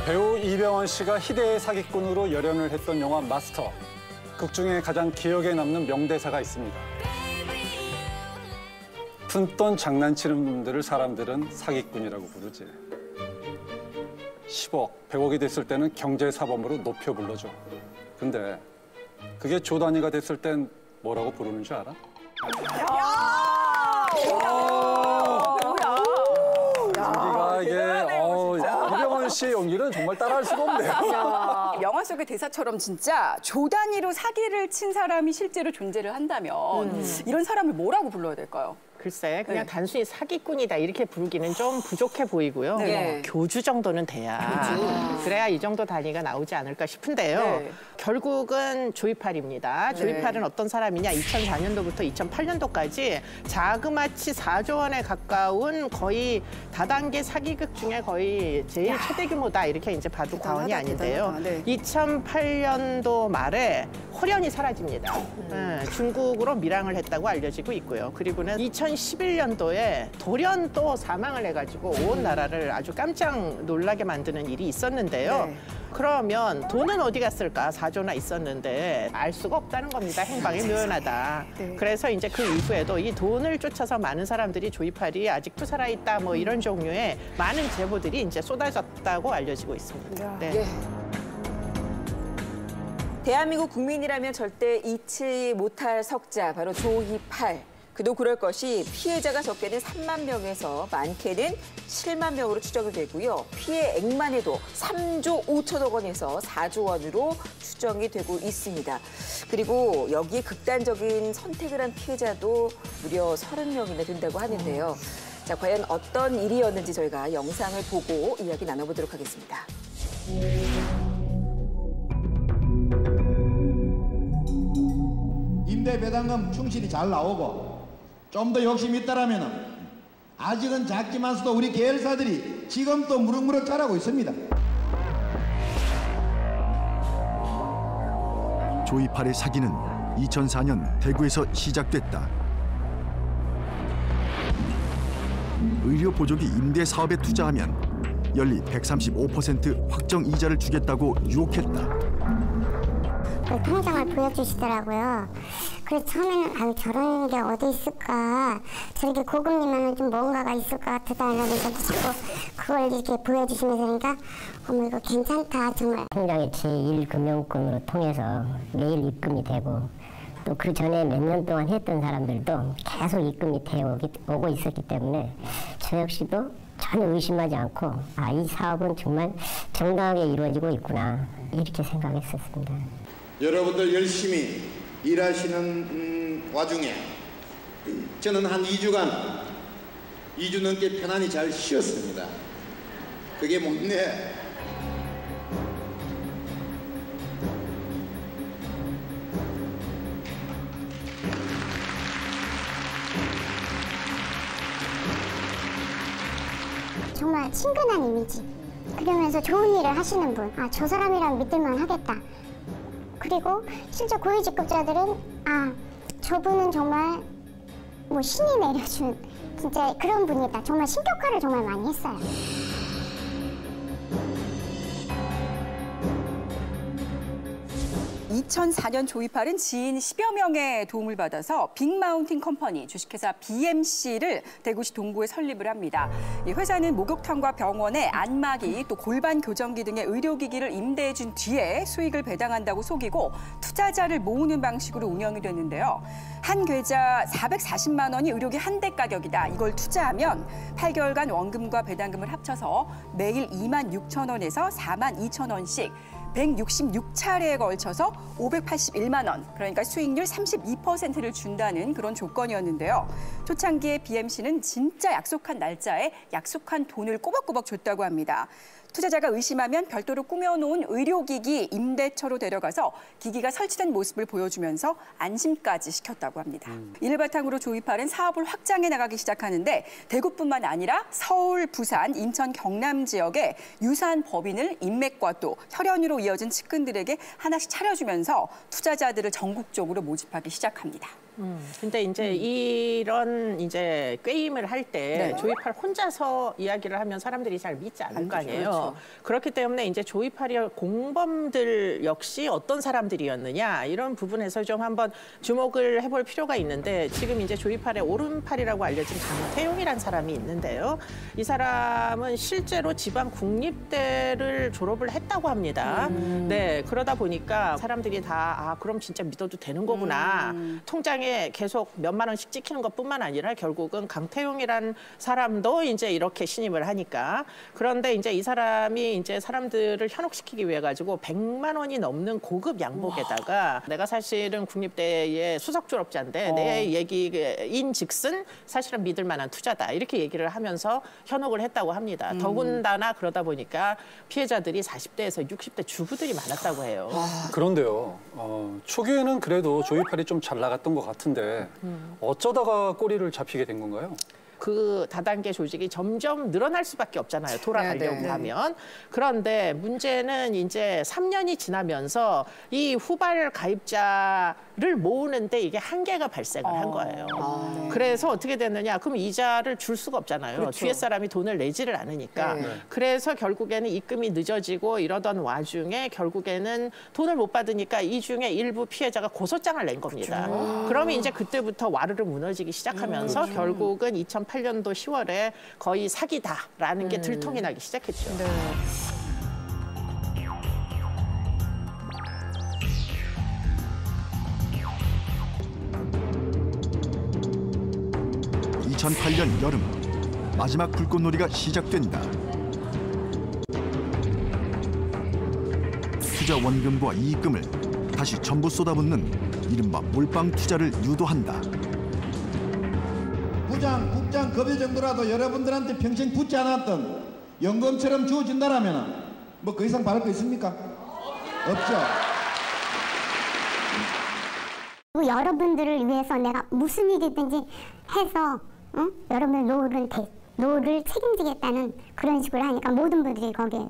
배우 이병헌 씨가 희대의 사기꾼으로 열연을 했던 영화 마스터. 극 중에 가장 기억에 남는 명대사가 있습니다. 푼돈 장난치는 놈들을 사람들은 사기꾼이라고 부르지. 10억, 100억이 됐을 때는 경제사범으로 높여 불러줘. 근데 그게 조 단위가 됐을 땐 뭐라고 부르는 줄 알아? 연기가 이게 이병헌 씨의 연기는 정말 따라할 수가 없네요. 영화 속의 대사처럼 진짜 조 단위로 사기를 친 사람이 실제로 존재를 한다면 이런 사람을 뭐라고 불러야 될까요? 글쎄, 그냥 단순히 사기꾼이다 이렇게 부르기는 좀 부족해 보이고요. 네. 교주 정도는 돼야 그래야 이 정도 단위가 나오지 않을까 싶은데요. 네. 결국은 조이팔입니다. 조이팔은 어떤 사람이냐? 2004년도부터 2008년도까지 자그마치 4조 원에 가까운 거의 다단계 사기극 중에 거의 제일 최대 규모다 이렇게 이제 봐도 과언이 아닌데요. 네. 2008년도 말에 홀연히 사라집니다. 중국으로 밀항을 했다고 알려지고 있고요. 그리고는 2011년도에 돌연 또 사망을 해가지고 온 나라를 아주 깜짝 놀라게 만드는 일이 있었는데요. 네. 그러면 돈은 어디 갔을까? 4조나 있었는데 알 수가 없다는 겁니다. 행방이 묘연하다. 네. 그래서 이제 그 이후에도 이 돈을 쫓아서 많은 사람들이 조이팔이 아직도 살아있다 뭐 이런 종류의 많은 제보들이 이제 쏟아졌다고 알려지고 있습니다. 네. 예. 대한민국 국민이라면 절대 잊지 못할 석자, 바로 조이팔. 그도 그럴 것이 피해자가 적게는 3만 명에서 많게는 7만 명으로 추정이 되고요. 피해액만 해도 3조 5천억 원에서 4조 원으로 추정이 되고 있습니다. 그리고 여기에 극단적인 선택을 한 피해자도 무려 30명이나 된다고 하는데요. 자, 과연 어떤 일이었는지 저희가 영상을 보고 이야기 나눠보도록 하겠습니다. 임대 배당금 충실히 잘 나오고 좀 더 욕심 있다라면 아직은 작지만서도 우리 계열사들이 지금 또 무럭무럭 자라고 있습니다. 조이팔의 사기는 2004년 대구에서 시작됐다. 의료 보조기 임대 사업에 투자하면 연리 135% 확정 이자를 주겠다고 유혹했다. 통장을 보여주시더라고요. 그래서 처음에는 아유 저런 게 어디 있을까, 저렇게 고금리면 좀 뭔가가 있을 것 같다 이러면서 자꾸 그걸 이렇게 보여주시면서 그러니까 어머 이거 괜찮다 정말. 통장의 제1금융권으로 통해서 매일 입금이 되고 또 그 전에 몇 년 동안 했던 사람들도 계속 입금이 오고 있었기 때문에 저 역시도 전혀 의심하지 않고 아, 이 사업은 정말 정당하게 이루어지고 있구나 이렇게 생각했었습니다. 여러분들 열심히 일하시는 와중에 저는 한 2주 넘게 편안히 잘 쉬었습니다. 그게 뭔데? 정말 친근한 이미지. 그러면서 좋은 일을 하시는 분. 아, 저 사람이랑 믿을만 하겠다. 그리고 실제 고위직급자들은 아, 저분은 정말 뭐 신이 내려준 진짜 그런 분이다. 정말 신격화를 정말 많이 했어요. 2004년 조이팔은 지인 10여 명의 도움을 받아서 빅마운틴 컴퍼니 주식회사 BMC를 대구시 동구에 설립을 합니다. 이 회사는 목욕탕과 병원에 안마기 또 골반 교정기 등의 의료기기를 임대해 준 뒤에 수익을 배당한다고 속이고 투자자를 모으는 방식으로 운영이 됐는데요. 한 계좌 440만 원이 의료기 한 대 가격이다. 이걸 투자하면 8개월간 원금과 배당금을 합쳐서 매일 2만 6천 원에서 4만 2천 원씩 166차례에 걸쳐서 581만 원, 그러니까 수익률 32%를 준다는 그런 조건이었는데요. 초창기에 BMC는 진짜 약속한 날짜에 약속한 돈을 꼬박꼬박 줬다고 합니다. 투자자가 의심하면 별도로 꾸며놓은 의료기기 임대처로 데려가서 기기가 설치된 모습을 보여주면서 안심까지 시켰다고 합니다. 이를 바탕으로 조이팔은 사업을 확장해 나가기 시작하는데 대구뿐만 아니라 서울, 부산, 인천, 경남 지역에 유사한 법인을 인맥과 또 혈연으로 이어진 측근들에게 하나씩 차려주면서 투자자들을 전국적으로 모집하기 시작합니다. 근데 이제 이런 이제 꾀임을 할 때 네. 조이팔 혼자서 이야기를 하면 사람들이 잘 믿지 않을 거 아니에요. 그렇죠. 그렇기 때문에 이제 조이팔의 공범들 역시 어떤 사람들이었느냐 이런 부분에서 좀 한번 주목을 해볼 필요가 있는데 지금 이제 조이팔의 오른팔이라고 알려진 강태용이라는 사람이 있는데요. 이 사람은 실제로 지방 국립대를 졸업을 했다고 합니다. 네, 그러다 보니까 사람들이 다 그럼 진짜 믿어도 되는 거구나. 통장에 계속 몇만 원씩 찍히는 것뿐만 아니라 결국은 강태용이라는 사람도 이제 이렇게 신임을 하니까. 그런데 이제 이 사람이 이제 사람들을 현혹시키기 위해 가지고 100만 원이 넘는 고급 양복에다가 내가 사실은 국립대의 수석 졸업자인데 내 얘기인즉슨 사실은 믿을 만한 투자다. 이렇게 얘기를 하면서 현혹을 했다고 합니다. 더군다나 그러다 보니까 피해자들이 40대에서 60대 주부들이 많았다고 해요. 그런데요. 초기에는 그래도 조이팔이 좀 잘 나갔던 것 같은데 어쩌다가 꼬리를 잡히게 된 건가요? 그 다단계 조직이 점점 늘어날 수밖에 없잖아요. 돌아가려고 네. 하면. 그런데 문제는 이제 3년이 지나면서 이 후발 가입자를 모으는데 이게 한계가 발생을 한 거예요. 그래서 어떻게 됐느냐. 그럼 이자를 줄 수가 없잖아요. 그렇죠. 뒤에 사람이 돈을 내지를 않으니까. 네. 그래서 결국에는 입금이 늦어지고 이러던 와중에 결국에는 돈을 못 받으니까 이 중에 일부 피해자가 고소장을 낸 겁니다. 그러면 이제 그때부터 와르르 무너지기 시작하면서 결국은 2008년도 10월에 거의 사기다라는 게 들통이 나기 시작했죠. 네. (2008년) 여름 마지막 불꽃놀이가 시작된다. 투자 원금과 이익금을 다시 전부 쏟아붓는 이른바 몰빵 투자를 유도한다. 부장, 국장 급여 정도라도 여러분들한테 평생 붙지 않았던 연금처럼 주어진다라면 뭐 그 이상 바랄 거 있습니까? 없죠. 여러분들을 위해서 내가 무슨 일이든지 해서 여러분들 노후를 책임지겠다는 그런 식으로 하니까 모든 분들이 거기에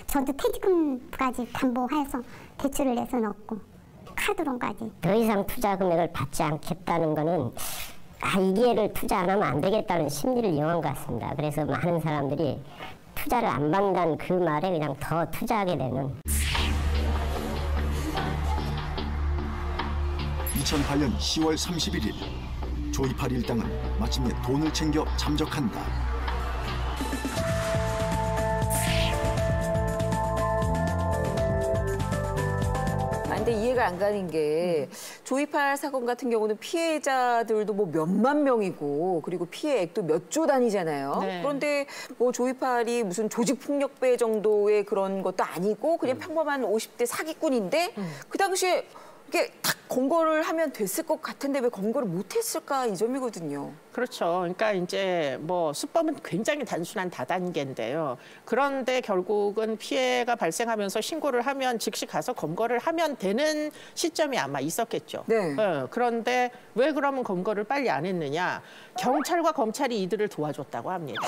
저도 퇴직금까지 담보해서 대출을 내서 넣고 카드론까지. 더 이상 투자 금액을 받지 않겠다는 거는 이 기회를 투자 안 하면 안 되겠다는 심리를 이용한 것 같습니다. 그래서 많은 사람들이 투자를 안 받는다는 그 말에 그냥 더 투자하게 되는. 2008년 10월 31일 조이팔 일당은 마침내 돈을 챙겨 잠적한다. 근데 이해가 안 가는 게 조이팔 사건 같은 경우는 피해자들도 뭐 몇만 명이고 그리고 피해액도 몇 조 단위잖아요. 네. 그런데 뭐 조이팔이 무슨 조직폭력배 정도의 그런 것도 아니고 그냥 평범한 50대 사기꾼인데 그 당시에 이게 딱 검거를 하면 됐을 것 같은데 왜 검거를 못했을까 이 점이거든요. 그렇죠. 그러니까 이제 뭐 수법은 굉장히 단순한 다단계인데요. 그런데 결국은 피해가 발생하면서 신고를 하면 즉시 가서 검거를 하면 되는 시점이 아마 있었겠죠. 네. 그런데 왜 그러면 검거를 빨리 안 했느냐? 경찰과 검찰이 이들을 도와줬다고 합니다.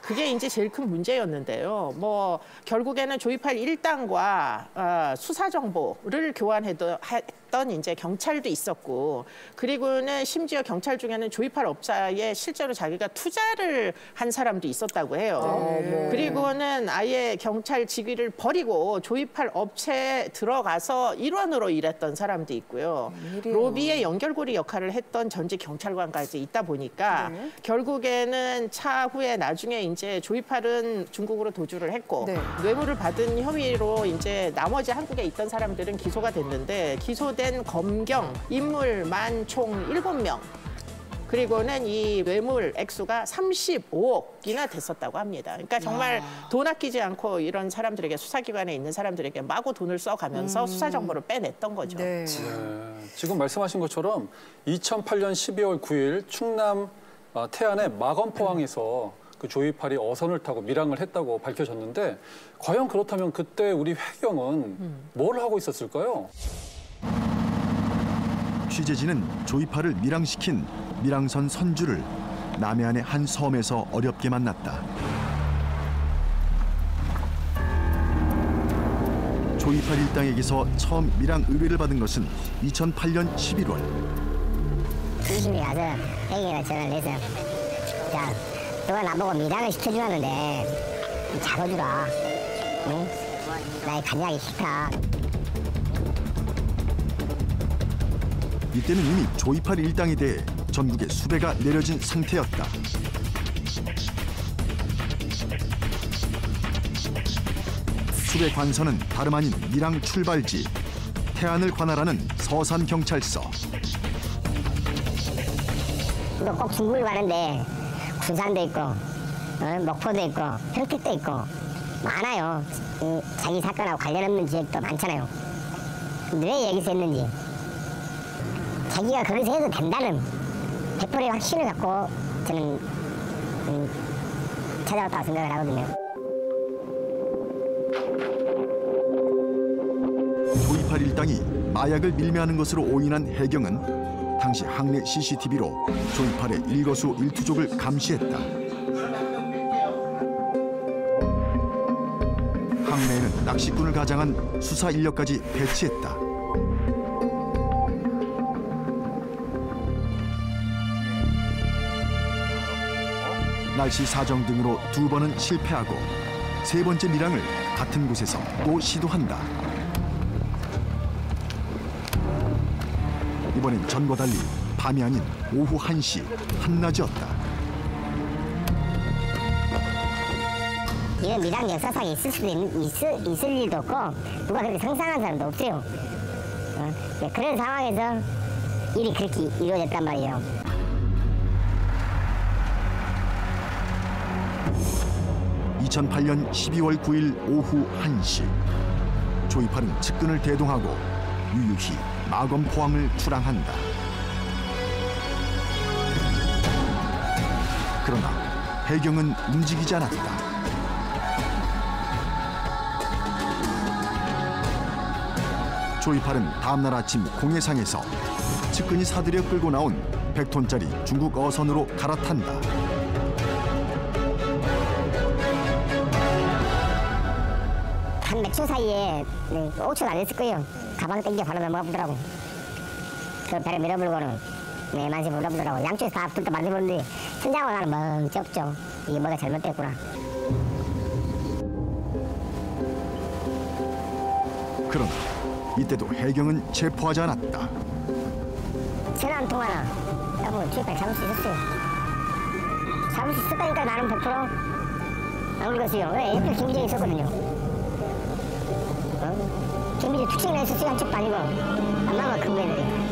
그게 이제 제일 큰 문제였는데요. 뭐 결국에는 조이팔 일당과 수사 정보를 교환했던 이제 경찰도 있었고, 그리고는 심지어 경찰 중에는 조이팔 업자에 실제로 자기가 투자를 한 사람도 있었다고 해요. 그리고는 아예 경찰 직위를 버리고 조이팔 업체에 들어가서 일원으로 일했던 사람도 있고요. 로비의 연결고리 역할을 했던 전직 경찰관까지 있다 보니까 결국에는 차후에 나중에 이제 조이팔은 중국으로 도주를 했고 뇌물을 받은 혐의로 이제 나머지 한국에 있던 사람들은 기소가 됐는데 기소된 검경 인물만 총 7명. 그리고는 이 뇌물 액수가 35억이나 됐었다고 합니다. 그러니까 정말 돈 아끼지 않고 이런 사람들에게 수사기관에 있는 사람들에게 마구 돈을 써가면서 수사 정보를 빼냈던 거죠. 네. 지금 말씀하신 것처럼 2008년 12월 9일 충남 태안의 마건포항에서 그 조이팔이 어선을 타고 밀항을 했다고 밝혀졌는데 과연 그렇다면 그때 우리 회경은 뭘 하고 있었을까요? 취재진은 조이팔을 밀항시킨 밀항선 선주를 남해안의 한 섬에서 어렵게 만났다. 조이팔 일당에게서 처음 밀항 의뢰를 받은 것은 2008년 11월. 중심에 가서 혜경이가 전화를 해서 자, 너가 나보고 밀양을 시켜주라는데 잡아주라. 응? 나 간장이 싫다. 이때는 이미 조이팔 일당에 대해 전국에 수배가 내려진 상태였다. 수배 관선은 다름 아닌 밀양 출발지 태안을 관할하는 서산경찰서. 이거 꼭 중국을 가는데 군산도 있고 목포도 있고 평택도 있고 많아요. 자기 사건하고 관련 없는 지역도 많잖아요. 근데 왜 여기서 했는지 자기가 거기서 해도 된다는 100%의 확신을 갖고 저는 찾아왔다고 생각을 하거든요. 조이팔 일당이 마약을 밀매하는 것으로 오인한 해경은 당시 항내 CCTV로 조이팔의 일거수일투족을 감시했다. 항내에는 낚시꾼을 가장한 수사 인력까지 배치했다. 날씨 사정 등으로 2번은 실패하고 3번째 밀양을 같은 곳에서 또 시도한다. 이번엔 전과 달리 밤이 아닌 오후 1시 한낮이었다. 이런 밀양 역사상에 있을 수도 있을 일도 없고 누가 그렇게 상상한 사람도 없어요. 그런 상황에서 일이 그렇게 이루어졌단 말이에요. 2008년 12월 9일 오후 1시 조이팔은 측근을 대동하고 유유히 마검포항을 출항한다. 그러나 해경은 움직이지 않았다. 조이팔은 다음날 아침 공해상에서 측근이 사들여 끌고 나온 100톤짜리 중국 어선으로 갈아탄다. 한 몇 초 사이에 5초도 안 됐을 거예요. 가방 땡겨 바로 넘어가보더라고. 그 배를 밀어불고는 만세 불러보더라고. 양쪽에서 다 불도 만들었는데 선장하고 나는 멍 쩍쩍. 이게 뭐가 잘못됐구나. 그러나 이때도 해경은 체포하지 않았다. 전화 한 통 하나 여보 조이팔 잡을 수 있었어요. 잡을 수 있을 거니까 나는 100% 안 울었어요. 왜? 옆에 김기정이 있었거든요. 김기정 특징을 했었어요. 한쪽도 아니고 엄마가 근무했는데.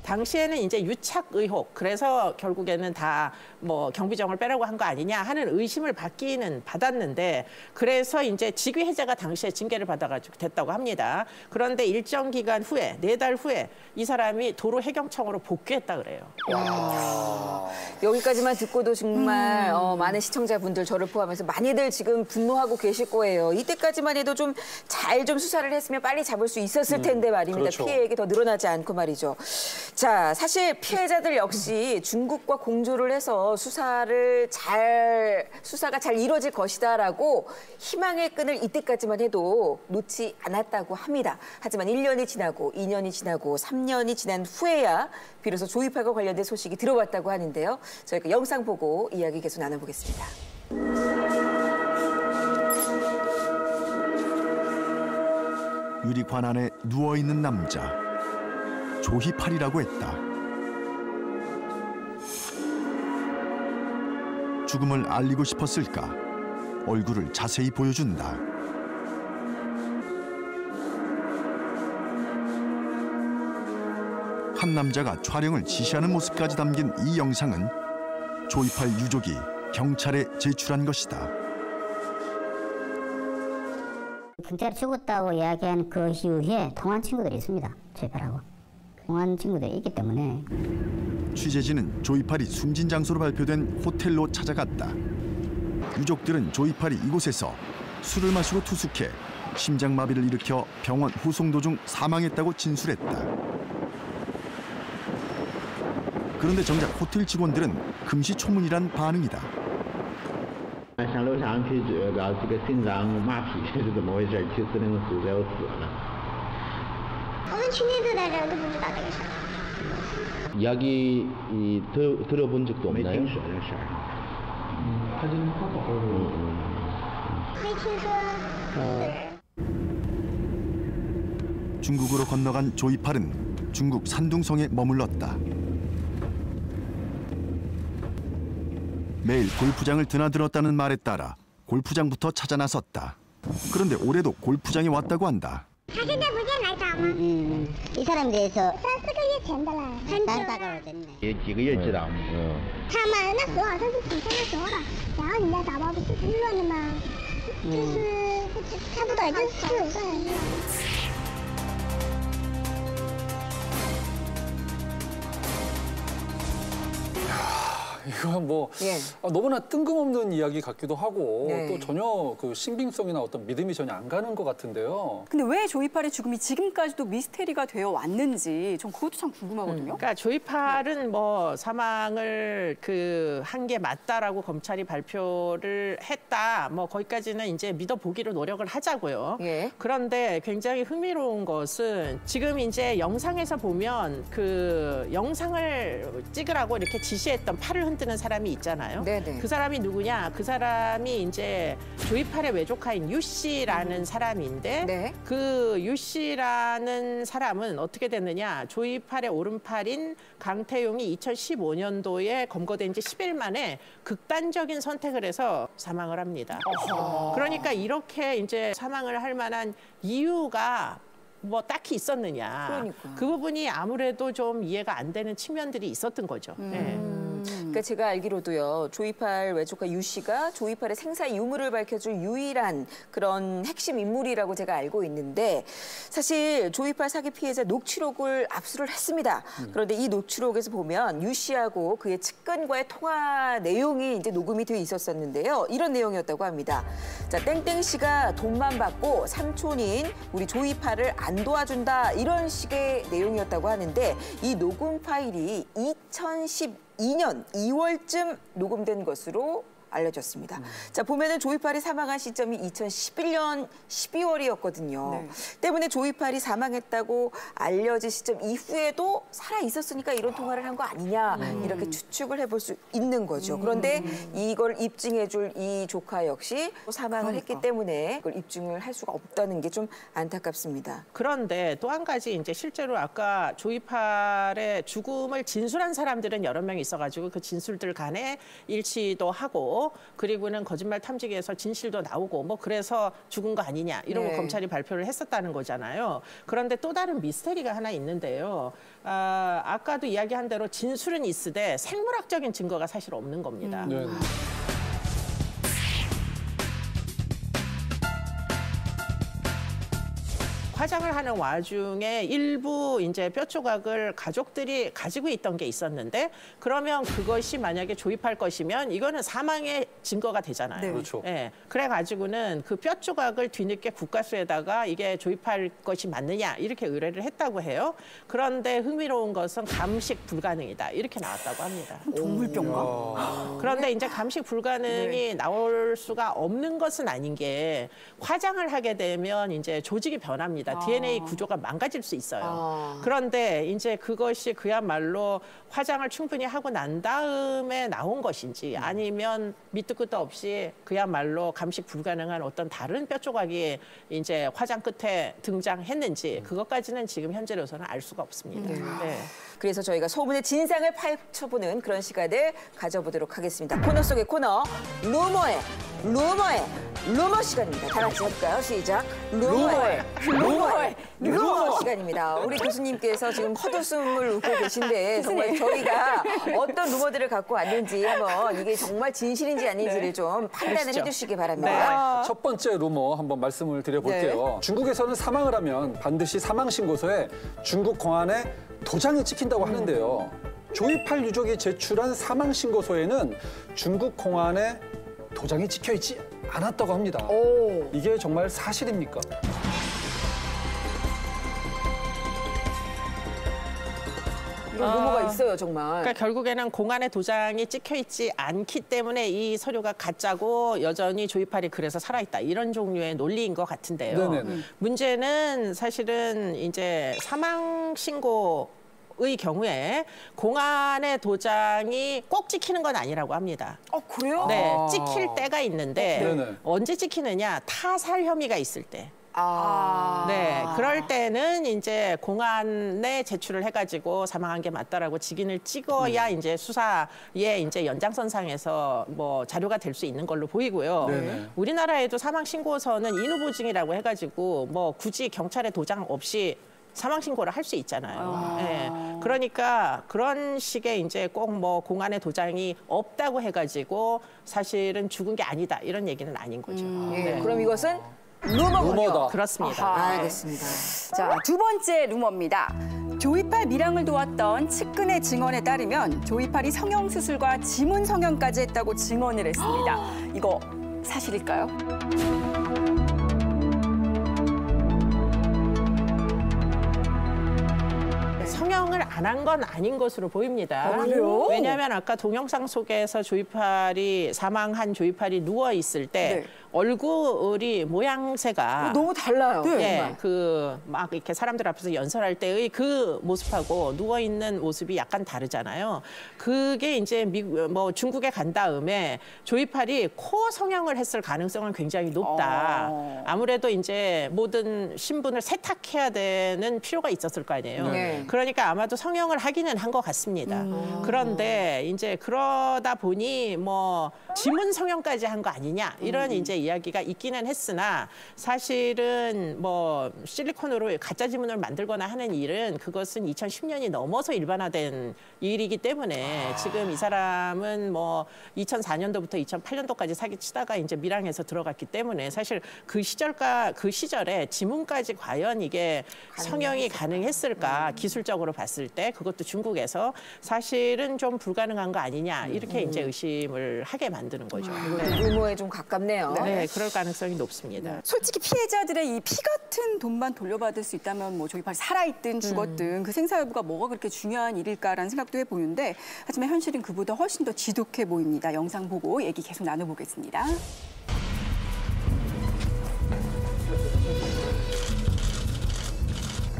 당시에는 이제 유착 의혹, 그래서 결국에는 다 뭐 경비정을 빼라고 한 거 아니냐 하는 의심을 받았는데, 그래서 이제 직위 해제가 당시에 징계를 받아가지고 됐다고 합니다. 그런데 일정 기간 후에, 4달 후에 이 사람이 도로 해경청으로 복귀했다 그래요. 여기까지만 듣고도 정말 많은 시청자분들 저를 포함해서 많이들 지금 분노하고 계실 거예요. 이때까지만 해도 좀 잘 좀 수사를 했으면 빨리 잡을 수 있었을 텐데 말입니다. 그렇죠. 피해액이 더 늘어나지 않고 말이죠. 자, 사실 피해자들 역시 중국과 공조를 해서 수사가 잘 이루어질 것이다라고 희망의 끈을 이때까지만 해도 놓지 않았다고 합니다. 하지만 1년이 지나고 2년이 지나고 3년이 지난 후에야 비로소 조이팔과 관련된 소식이 들어왔다고 하는데요. 저희가 영상 보고 이야기 계속 나눠보겠습니다. 유리관 안에 누워있는 남자. 조희팔이라고 했다. 죽음을 알리고 싶었을까? 얼굴을 자세히 보여준다. 한 남자가 촬영을 지시하는 모습까지 담긴 이 영상은 조이팔 유족이 경찰에 제출한 것이다. 진짜로 죽었다고 이야기한 그 이후에 통화한 친구들이 있습니다. 조이팔하고. 통화한 친구들이 있기 때문에. 취재진은 조이팔이 숨진 장소로 발표된 호텔로 찾아갔다. 유족들은 조이팔이 이곳에서 술을 마시고 투숙해 심장마비를 일으켜 병원 후송 도중 사망했다고 진술했다. 그런데 정작 호텔 직원들은 금시초문이란 반응이다. 向楼上去这个心脏马屁是怎么回事？去404就死了。我们去年都在这儿都不知道这个事儿。 이야기 들어본 적도 없나요? 没听说。중국으로 건너간 조이팔은 중국 산둥성에 머물렀다. 매일 골프장을 드나들었다는 말에 따라 골프장부터 찾아 나섰다. 그런데 올해도 골프장에 왔다고 한다. 他现在不是来找吗？이 사람 돼서 3、4个月前的了，很久了。也几个月知道。他们那时候好像是几天的时候了，然后你在打包不是热的吗？就是差不多也就4、5个人。 이건 뭐 예. 너무나 뜬금없는 이야기 같기도 하고 네. 또 전혀 그 신빙성이나 어떤 믿음이 전혀 안 가는 것 같은데요. 근데 왜 조이팔의 죽음이 지금까지도 미스테리가 되어 왔는지 전 그것도 참 궁금하거든요. 그러니까 조이팔은 뭐 사망을 한 게 맞다라고 검찰이 발표를 했다. 뭐 거기까지는 이제 믿어보기로 노력을 하자고요. 예. 그런데 굉장히 흥미로운 것은 지금 이제 영상에서 보면 그 영상을 찍으라고 이렇게 지시했던 팔을 흔드는 사람이 있잖아요. 네네. 그 사람이 누구냐? 그 사람이 이제 조이팔의 외조카인 유 씨라는 사람인데 네. 그 유 씨라는 사람은 어떻게 됐느냐? 조이팔의 오른팔인 강태용이 2015년도에 검거된 지 10일 만에 극단적인 선택을 해서 사망을 합니다. 그러니까 이렇게 이제 사망을 할 만한 이유가 뭐 딱히 있었느냐. 그러니까요. 그 부분이 아무래도 좀 이해가 안 되는 측면들이 있었던 거죠. 네. 그러니까 제가 알기로도요. 조이팔 외조카 유 씨가 조이팔의 생사 유무를 밝혀줄 유일한 그런 핵심 인물이라고 제가 알고 있는데 사실 조이팔 사기 피해자 녹취록을 압수를 했습니다. 그런데 이 녹취록에서 보면 유 씨하고 그의 측근과의 통화 내용이 이제 녹음이 되어 있었었는데요. 이런 내용이었다고 합니다. 자, 땡땡 씨가 돈만 받고 삼촌인 우리 조이팔을 안 도와준다 이런 식의 내용이었다고 하는데 이 녹음 파일이 2012년 2월쯤 녹음된 것으로 알려졌습니다. 자, 보면은 조이팔이 사망한 시점이 2011년 12월이었거든요. 네. 때문에 조이팔이 사망했다고 알려진 시점 이후에도 살아 있었으니까 이런 통화를 한 거 아니냐 이렇게 추측을 해볼 수 있는 거죠. 그런데 이걸 입증해줄 이 조카 역시 사망을 했기 때문에 이걸 입증을 할 수가 없다는 게 좀 안타깝습니다. 그런데 또 한 가지 이제 실제로 아까 조이팔의 죽음을 진술한 사람들은 여러 명 있어가지고 그 진술들 간에 일치도 하고 그리고는 거짓말 탐지기에서 진실도 나오고 뭐 그래서 죽은 거 아니냐 이런 거 네. 검찰이 발표를 했었다는 거잖아요. 그런데 또 다른 미스터리가 하나 있는데요. 아까도 이야기한 대로 진술은 있으되 생물학적인 증거가 사실 없는 겁니다. 네. 화장을 하는 와중에 일부 이제 뼈 조각을 가족들이 가지고 있던 게 있었는데 그러면 그것이 만약에 조이팔 것이면 이거는 사망의 증거가 되잖아요. 네. 그렇죠. 예. 그래가지고는 그 뼈 조각을 뒤늦게 국과수에다가 이게 조이팔 것이 맞느냐 이렇게 의뢰를 했다고 해요. 그런데 흥미로운 것은 감식 불가능이다 이렇게 나왔다고 합니다. 동물병가? 그런데 이제 감식 불가능이 나올 수가 없는 것은 아닌 게 화장을 하게 되면 이제 조직이 변합니다. DNA 구조가 망가질 수 있어요. 그런데 이제 그것이 그야말로 화장을 충분히 하고 난 다음에 나온 것인지 아니면 밑도 끝도 없이 그야말로 감식 불가능한 어떤 다른 뼈 조각이 이제 화장 끝에 등장했는지 그것까지는 지금 현재로서는 알 수가 없습니다. 네. 그래서 저희가 소문의 진상을 파헤쳐보는 그런 시간을 가져보도록 하겠습니다. 코너 속의 코너, 루머의 루머 시간입니다. 다 같이 해볼까요? 시작. 루머의 루머 시간입니다. 우리 교수님께서 지금 헛웃음을 웃고 계신데 정말 저희가 어떤 루머들을 갖고 왔는지 한번 이게 정말 진실인지 아닌지를 좀 판단을 해주시기 바랍니다. 첫 번째 루머 한번 말씀을 드려볼게요. 중국에서는 사망을 하면 반드시 사망신고서에 중국 공안에 도장이 찍힌다고 하는데요. 조이팔 유족이 제출한 사망신고서에는 중국 공안에 도장이 찍혀 있지 않았다고 합니다. 이게 정말 사실입니까? 그런 루머가 있어요, 정말. 그러니까 결국에는 공안의 도장이 찍혀 있지 않기 때문에 이 서류가 가짜고 여전히 조이팔이 그래서 살아있다. 이런 종류의 논리인 것 같은데요. 네네네. 문제는 사실은 이제 사망 신고의 경우에 공안의 도장이 꼭 찍히는 건 아니라고 합니다. 그래요? 네, 찍힐 때가 있는데 네네. 언제 찍히느냐? 타살 혐의가 있을 때. 아. 네, 그럴 때는 이제 공안에 제출을 해가지고 사망한 게 맞다라고 직인을 찍어야 이제 수사에 이제 연장선상에서 뭐 자료가 될 수 있는 걸로 보이고요. 네네. 우리나라에도 사망 신고서는 인후보증이라고 해가지고 뭐 굳이 경찰의 도장 없이 사망 신고를 할 수 있잖아요. 네. 그러니까 그런 식의 이제 꼭 뭐 공안의 도장이 없다고 해가지고 사실은 죽은 게 아니다 이런 얘기는 아닌 거죠. 예, 그럼 이것은 루머군요. 루머다. 그렇습니다. 아하, 알겠습니다. 자, 두 번째 루머입니다. 조이팔 밀항을 도왔던 측근의 증언에 따르면 조이팔이 성형수술과 지문 성형까지 했다고 증언을 했습니다. 이거 사실일까요? 성형을 안 한 건 아닌 것으로 보입니다. 그래요? 왜냐하면 아까 동영상 속에서 조이팔이 사망한 조이팔이 누워 있을 때 네. 얼굴이 모양새가 너무 달라요. 예, 정말. 그 막 이렇게 사람들 앞에서 연설할 때의 그 모습하고 누워 있는 모습이 약간 다르잖아요. 그게 이제 뭐 중국에 간 다음에 조이팔이 코 성형을 했을 가능성은 굉장히 높다. 아무래도 이제 모든 신분을 세탁해야 되는 필요가 있었을 거 아니에요. 네. 그러니까 아마도 성형을 하기는 한 것 같습니다. 그런데 이제 그러다 보니 뭐 지문 성형까지 한 거 아니냐 이런 이제 이야기가 있기는 했으나 사실은 뭐 실리콘으로 가짜 지문을 만들거나 하는 일은 그것은 2010년이 넘어서 일반화된 일이기 때문에 지금 이 사람은 뭐 2004년도부터 2008년도까지 사기치다가 이제 밀항에서 들어갔기 때문에 사실 그 시절에 지문까지 과연 이게 성형이 가능했을까 기술적으로 봤을 때 그것도 중국에서 사실은 좀 불가능한 거 아니냐 이렇게 이제 의심을 하게 만드는 거죠. 이것도 루머에 좀 가깝네요. 네, 그럴 가능성이 높습니다. 솔직히 피해자들의 이 피 같은 돈만 돌려받을 수 있다면 뭐 조이팔 살아있든 죽었든 그 생사 여부가 뭐가 그렇게 중요한 일일까라는 생각도 해보는데 하지만 현실은 그보다 훨씬 더 지독해 보입니다. 영상 보고 얘기 계속 나눠보겠습니다.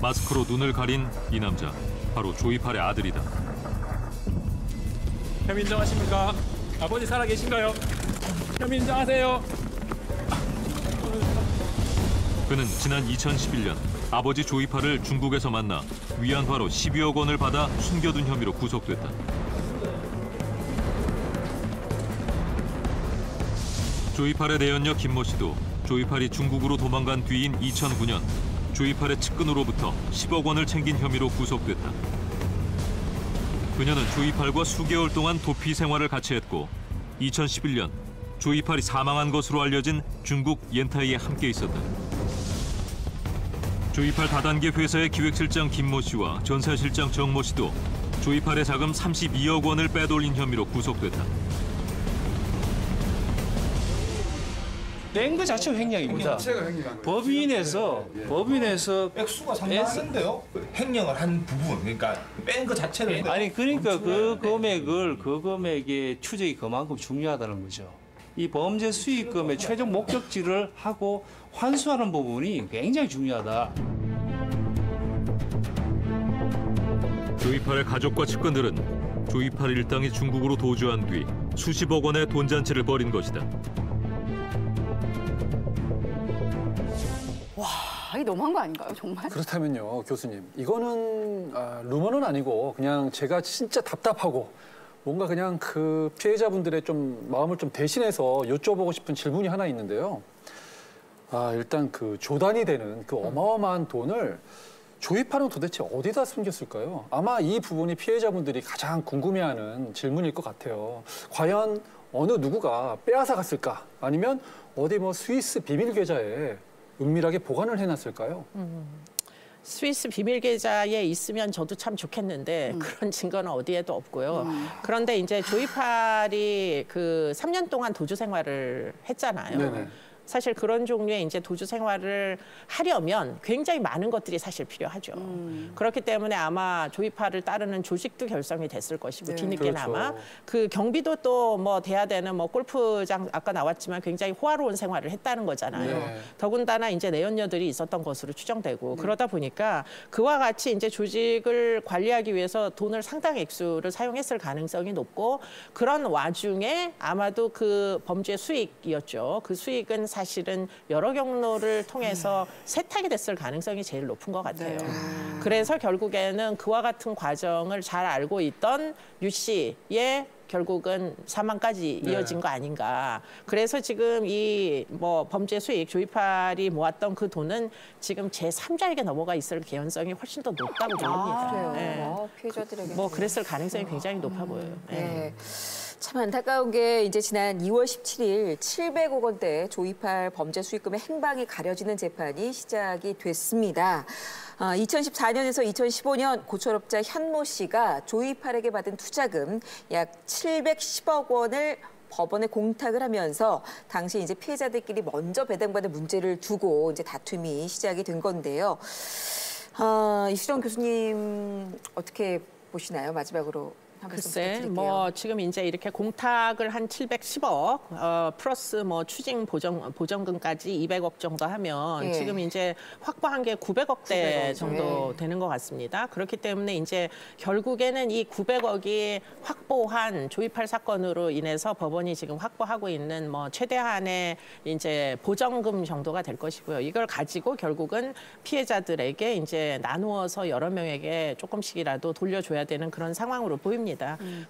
마스크로 눈을 가린 이 남자, 바로 조이팔의 아들이다. 혐의 인정하십니까? 아버지 살아계신가요? 혐의 인정하세요. 그는 지난 2011년 아버지 조이팔을 중국에서 만나 위안화로 12억 원을 받아 숨겨둔 혐의로 구속됐다. 조이팔의 내연녀 김모 씨도 조이팔이 중국으로 도망간 뒤인 2009년 조이팔의 측근으로부터 10억 원을 챙긴 혐의로 구속됐다. 그녀는 조이팔과 수개월 동안 도피 생활을 같이 했고 2011년 조이팔이 사망한 것으로 알려진 중국 옌타이에 함께 있었다. 조이팔 다단계 회사의 기획실장 김모 씨와 전사실장 정모 씨도 조이팔의 자금 32억 원을 빼돌린 혐의로 구속됐다. 뺀 거 자체가 횡령입니다. 법인에서 액수가 상당한데요. 횡령을 한 부분, 그러니까 뺀 거 자체를 아니 그러니까 그 금액의 추적이 그만큼 중요하다는 거죠. 이 범죄 수익금의 최종 목적지를 하고 환수하는 부분이 굉장히 중요하다. 조이팔의 가족과 측근들은 조이팔 일당이 중국으로 도주한 뒤 수십억 원의 돈잔치를 벌인 것이다. 와, 이게 너무한 거 아닌가요, 정말? 그렇다면요, 교수님. 이거는 루머는 아니고 그냥 제가 진짜 답답하고 뭔가 그냥 그 피해자분들의 좀 마음을 좀 대신해서 여쭤보고 싶은 질문이 하나 있는데요. 일단 그 조단이 되는 그 어마어마한 돈을 조이팔은 도대체 어디다 숨겼을까요? 아마 이 부분이 피해자분들이 가장 궁금해하는 질문일 것 같아요. 과연 어느 누구가 빼앗아 갔을까? 아니면 어디 뭐 스위스 비밀 계좌에 은밀하게 보관을 해놨을까요? 스위스 비밀 계좌에 있으면 저도 참 좋겠는데 그런 증거는 어디에도 없고요. 그런데 이제 조이팔이 그 3년 동안 도주 생활을 했잖아요. 네네. 사실 그런 종류의 이제 도주 생활을 하려면 굉장히 많은 것들이 사실 필요하죠. 그렇기 때문에 아마 조이파를 따르는 조직도 결성이 됐을 것이고 뒤늦게나마 그 경비도 또 뭐 돼야 되는 뭐 골프장 아까 나왔지만 굉장히 호화로운 생활을 했다는 거잖아요. 더군다나 이제 내연녀들이 있었던 것으로 추정되고 그러다 보니까 그와 같이 이제 조직을 관리하기 위해서 돈을 상당히 액수를 사용했을 가능성이 높고 그런 와중에 아마도 그 범죄 수익이었죠. 그 수익은 사실은 여러 경로를 통해서 세탁이 됐을 가능성이 제일 높은 것 같아요. 그래서 결국에는 그와 같은 과정을 잘 알고 있던 유 씨의 결국은 사망까지 이어진 거 아닌가. 그래서 지금 이 뭐 범죄 수익 조이팔이 모았던 그 돈은 지금 제3자에게 넘어가 있을 개연성이 훨씬 더 높다고 보입니다. 그래요. 피해자들에게 뭐 그랬을 가능성이 굉장히 높아 보여요. 참 안타까운 게 이제 지난 2월 17일 700억 원대 조이팔 범죄 수익금의 행방이 가려지는 재판이 시작이 됐습니다. 2014년에서 2015년 고철업자 현모 씨가 조이팔에게 받은 투자금 약 710억 원을 법원에 공탁을 하면서 당시 이제 피해자들끼리 먼저 배당받은 문제를 두고 이제 다툼이 시작이 된 건데요. 이수정 교수님 어떻게 보시나요? 마지막으로. 글쎄, 뭐 지금 이제 이렇게 공탁을 한 710억 플러스 뭐 추징 보정금까지 200억 정도 하면 지금 이제 확보한 게 900억대 정도 되는 것 같습니다. 그렇기 때문에 이제 결국에는 이 900억이 확보한 조이팔 사건으로 인해서 법원이 지금 확보하고 있는 뭐 최대한의 이제 보정금 정도가 될 것이고요. 이걸 가지고 결국은 피해자들에게 이제 나누어서 여러 명에게 조금씩이라도 돌려줘야 되는 그런 상황으로 보입니다.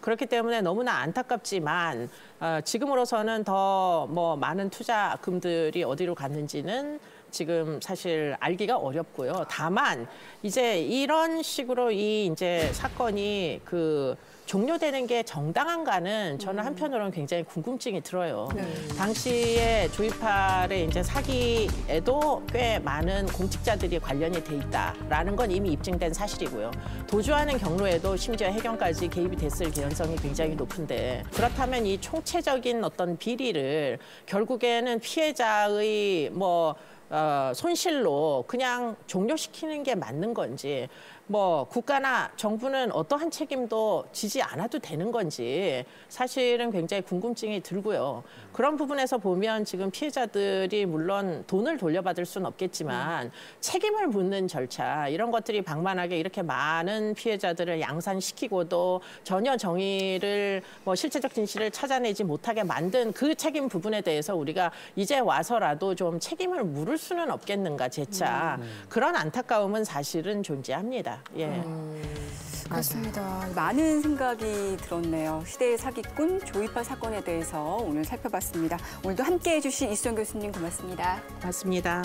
그렇기 때문에 너무나 안타깝지만 지금으로서는 더 뭐 많은 투자금들이 어디로 갔는지는 지금 사실 알기가 어렵고요. 다만 이제 이런 식으로 이 이제 사건이 종료되는 게 정당한가는 저는 한편으로는 굉장히 궁금증이 들어요. 당시에 조이팔의 이제 사기에도 꽤 많은 공직자들이 관련이 돼 있다라는 건 이미 입증된 사실이고요. 도주하는 경로에도 심지어 해경까지 개입이 됐을 개연성이 굉장히 높은데 그렇다면 이 총체적인 어떤 비리를 결국에는 피해자의 손실로 그냥 종료시키는 게 맞는 건지 뭐 국가나 정부는 어떠한 책임도 지지 않아도 되는 건지 사실은 굉장히 궁금증이 들고요. 그런 부분에서 보면 지금 피해자들이 물론 돈을 돌려받을 수는 없겠지만 책임을 묻는 절차 이런 것들이 방만하게 이렇게 많은 피해자들을 양산시키고도 전혀 정의를 뭐 실체적 진실을 찾아내지 못하게 만든 그 책임 부분에 대해서 우리가 이제 와서라도 좀 책임을 물을 수는 없겠는가 재차 그런 안타까움은 사실은 존재합니다. 그렇습니다. 많은 생각이 들었네요. 시대의 사기꾼 조이팔 사건에 대해서 오늘 살펴봤습니다. 오늘도 함께해 주신 이수정 교수님 고맙습니다. 고맙습니다.